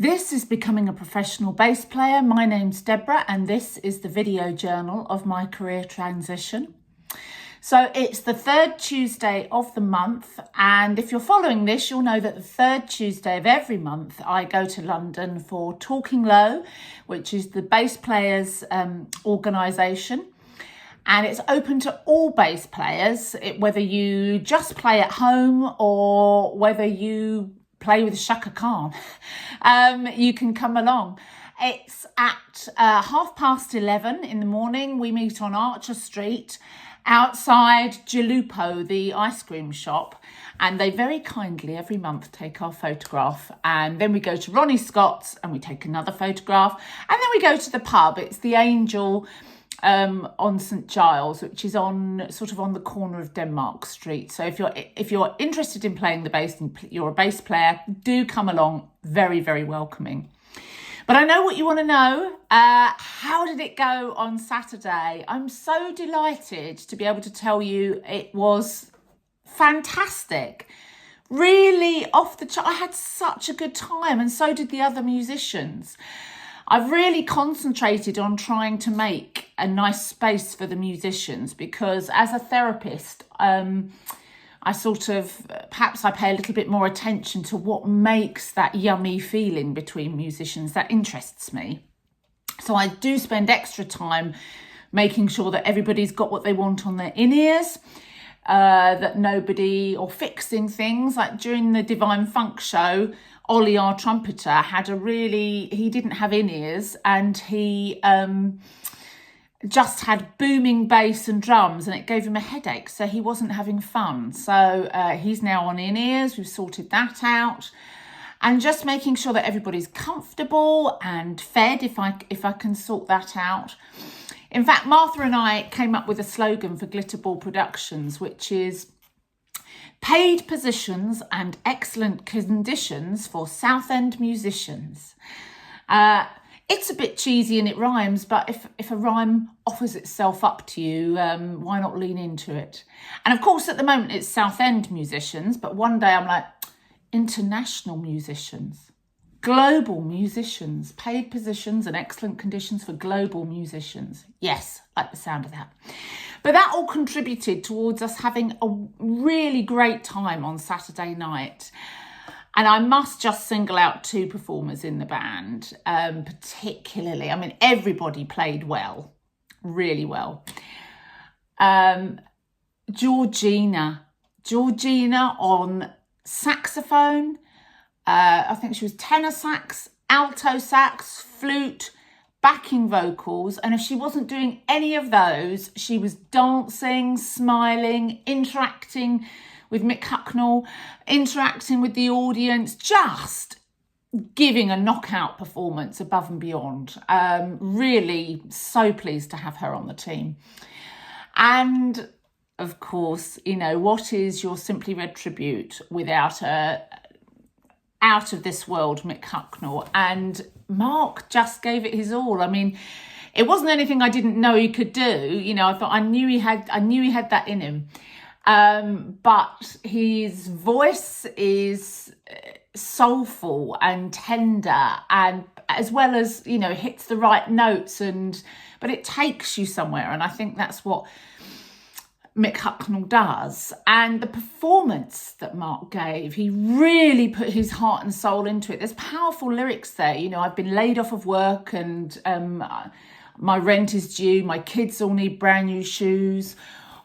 This is Becoming a Professional Bass Player. My name's Deborah and this is the video journal of my career transition. So it's the third Tuesday of the month, and if you're following this, you'll know that the third Tuesday of every month I go to London for Talking Low, which is the bass players organisation. And it's open to all bass players, whether you just play at home or whether you play with Chaka Khan. You can come along. It's at 11:30 in the morning. We meet on Archer Street outside Jalupo, the ice cream shop. And they very kindly every month take our photograph. And then we go to Ronnie Scott's and we take another photograph. And then we go to the pub. It's the Angel on St Giles, which is on the corner of Denmark Street. So if you're interested in playing the bass and you're a bass player, do come along. Very, very welcoming. But I know what you want to know. How did it go on Saturday? I'm so delighted to be able to tell you it was fantastic. Really off the chart. I had such a good time, and so did the other musicians. I've really concentrated on trying to make a nice space for the musicians because as a therapist, perhaps I pay a little bit more attention to what makes that yummy feeling between musicians. That interests me. So I do spend extra time making sure that everybody's got what they want on their in-ears, or fixing things. Like during the Divine Funk show, Ollie, our trumpeter, he didn't have in-ears, and he just had booming bass and drums, and it gave him a headache, so he wasn't having fun. So he's now on in-ears. We've sorted that out, and just making sure that everybody's comfortable and fed if I can sort that out. In fact, Martha and I came up with a slogan for Glitterball Productions, which is paid positions and excellent conditions for Southend musicians. It's a bit cheesy and it rhymes, but if a rhyme offers itself up to you, why not lean into it? And of course, at the moment, it's Southend musicians, but one day I'm like, international musicians, global musicians, paid positions and excellent conditions for global musicians. Yes, I like the sound of that. But that all contributed towards us having a really great time on Saturday night. And I must just single out two performers in the band, particularly. I mean, everybody played well, really well. Georgina on saxophone. I think she was tenor sax, alto sax, flute, backing vocals, and if she wasn't doing any of those, she was dancing, smiling, interacting with Mick Hucknall, interacting with the audience, just giving a knockout performance above and beyond. Really so pleased to have her on the team. And of course, what is your Simply Red tribute without a out of this world Mick Hucknall? And Mark just gave it his all. I mean, it wasn't anything I didn't know he could do. I knew he had that in him. But his voice is soulful and tender, and as well as, hits the right notes, but it takes you somewhere. And I think that's what Mick Hucknall does. And the performance that Mark gave, he really put his heart and soul into it. There's powerful lyrics there. I've been laid off of work and my rent is due. My kids all need brand new shoes.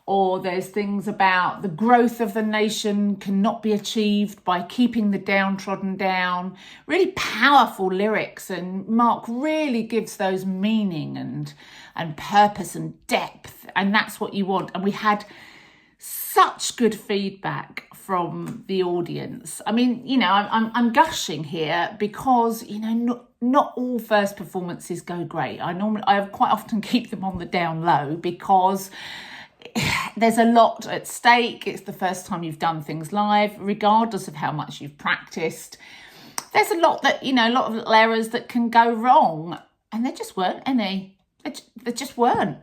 Or there's things about the growth of the nation cannot be achieved by keeping the downtrodden down. Really powerful lyrics, and Mark really gives those meaning and purpose and depth, and that's what you want. And we had such good feedback from the audience. I mean, I'm gushing here because not all first performances go great. I quite often keep them on the down low because there's a lot at stake. It's the first time you've done things live, regardless of how much you've practiced. There's a lot of little errors that can go wrong, and there just weren't any. There just weren't.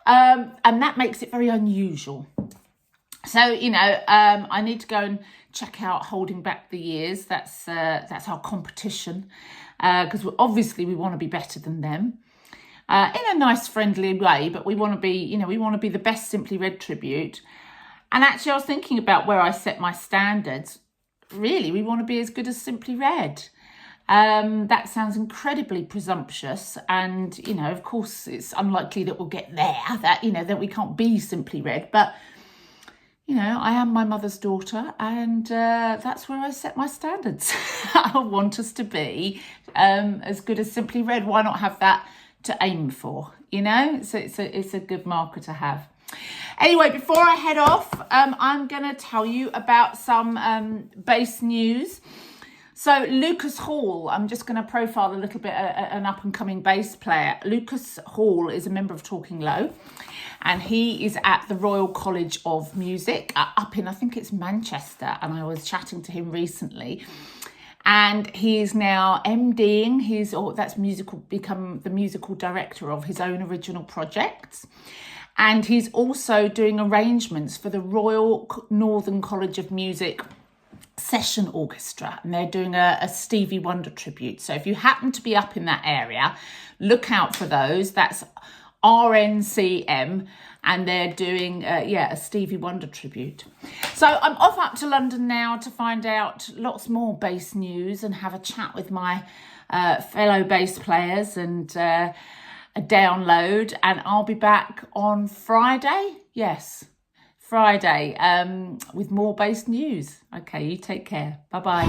And that makes it very unusual. So, I need to go and check out Holding Back the Years. That's our competition, because obviously we want to be better than them. In a nice, friendly way, but we want to be, we want to be the best Simply Red tribute. And actually, I was thinking about where I set my standards. Really, we want to be as good as Simply Red. That sounds incredibly presumptuous, and of course it's unlikely that we'll get there, that we can't be Simply Red, but I am my mother's daughter, and that's where I set my standards. I want us to be as good as Simply Red. Why not have that to aim for? So it's a good marker to have. Anyway, before I head off, I'm going to tell you about some bass news. So Lucas Hall, I'm just going to profile a little bit an up-and-coming bass player. Lucas Hall is a member of Talking Low, and he is at the Royal College of Music up in, I think it's Manchester, and I was chatting to him recently. And he is now MDing, become the musical director of his own original projects. And he's also doing arrangements for the Royal Northern College of Music Session Orchestra, and they're doing a Stevie Wonder tribute. So if you happen to be up in that area, look out for those. That's RNCM, and they're doing a Stevie Wonder tribute. So I'm off up to London now to find out lots more bass news and have a chat with my fellow bass players and a download, and I'll be back on Friday. Yes, Friday, with more bass news. Okay, you take care. Bye-bye.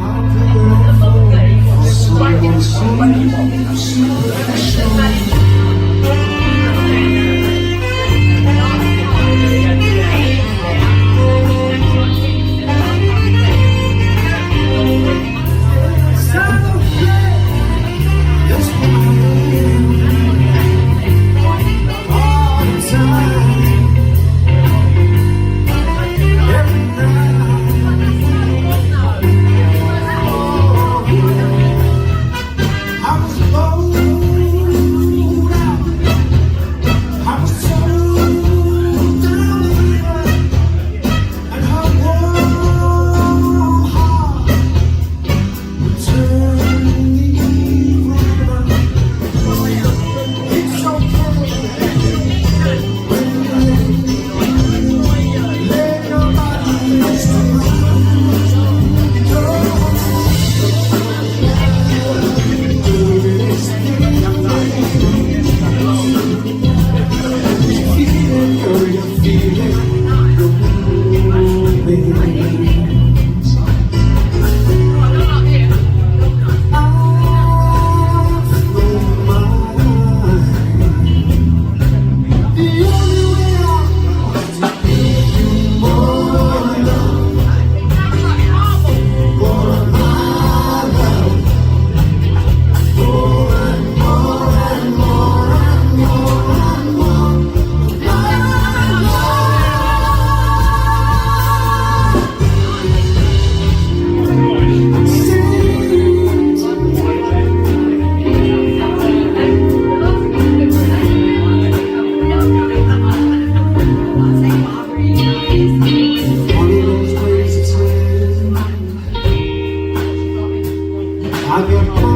I get